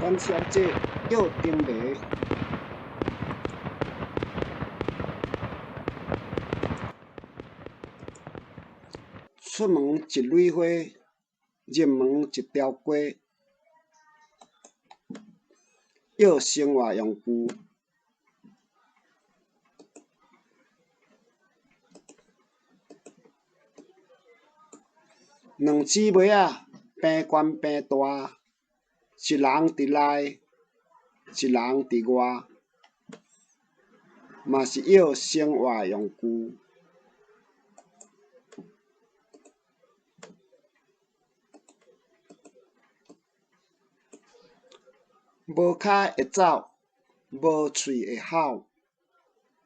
阮小姐又顶眉。出门一蕊花，入门一条街。要生活用具。两姊妹仔边悬边大，一人伫内，一人伫外，嘛是要生活用具。无脚会走，无喙会吼，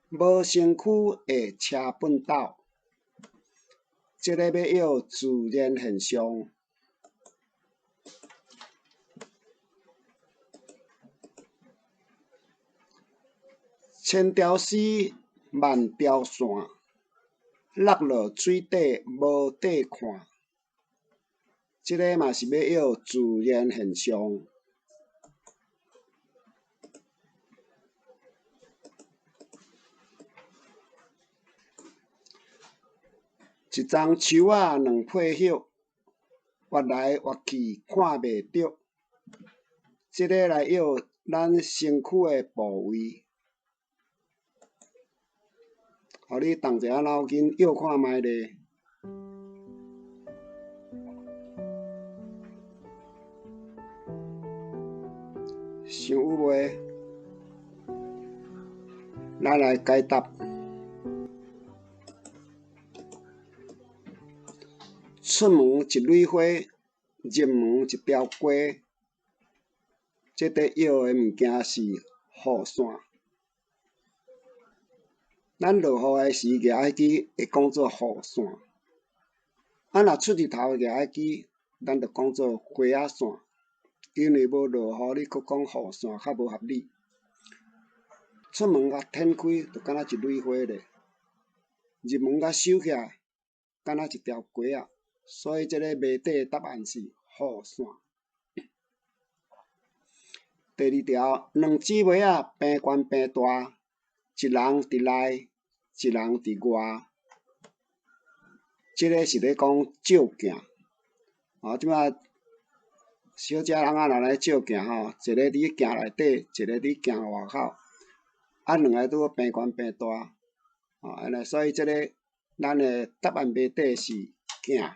无身躯会车粪斗。这个要要自然现象。千条丝，万条线，落落水底无底看。这个嘛是要要自然现象。一丛树仔两配叶，挖来挖去看袂着。这个来要咱身躯的部位。互你动一下脑筋，要看卖咧。想有袂？咱来解答。出门一蕊花，入门一条街。这块要的物件是雨伞。咱落雨的时举起支会讲做雨伞，若出日头举起支，咱就讲做花仔伞。因为无落雨，你搁讲雨伞较无合理。出门甲展开，就敢若一蕊花咧；入门甲收起来，敢若一条街仔。所以这个谜底的答案是雨伞。第二条，两姊妹仔边悬边大，一人伫内，一人伫外。这个是咧讲照镜。即摆小姐人若来照镜吼，一个伫镜内底，一个伫镜外口，两个拄好边悬边大。安尼，所以这个咱的答案谜底是镜。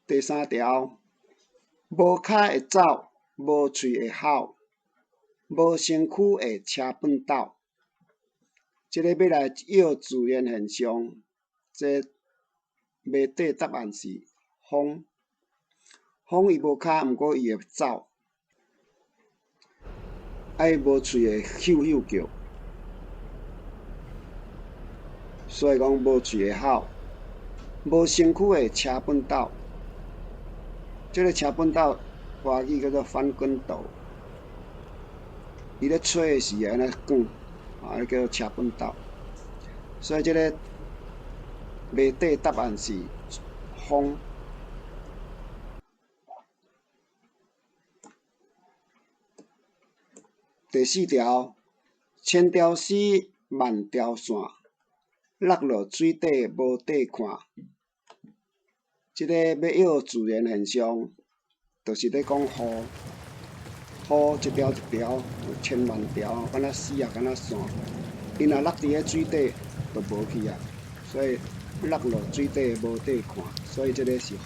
第三条，无脚会走，无喙会吼，无身躯会车粪斗。这个要来要自然现象，这谜底答案是风。风伊无脚，毋过伊会走，伊无喙会咻咻叫，所以讲无喙会吼，无身躯会车粪斗。这个车粪斗，华语叫做翻滚斗。伊咧吹的时安尼滚，叫做车粪斗。所以这个谜底答案是风。第四条，千条丝，万条线，落落水底无底看。这个要要自然现象，就是咧讲雨，雨一条一条，有千万条，敢若丝啊，敢若线，伊若落伫咧水底，就无去啊。所以落落水底无底看，所以这个是雨。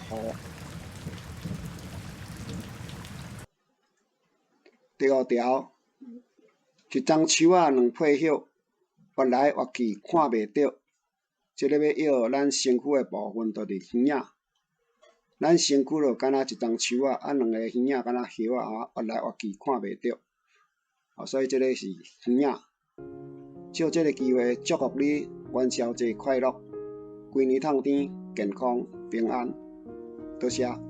第五条，一丛树仔两配叶，挖来挖去看袂着。这个要要咱身躯的部分，就是耳仔。咱身躯就敢若一丛树仔，两个耳仔敢若叶仔挖来挖去看袂着。所以这个是耳仔。借这个机会，祝福你元宵节快乐，规年通甜，健康平安。多谢。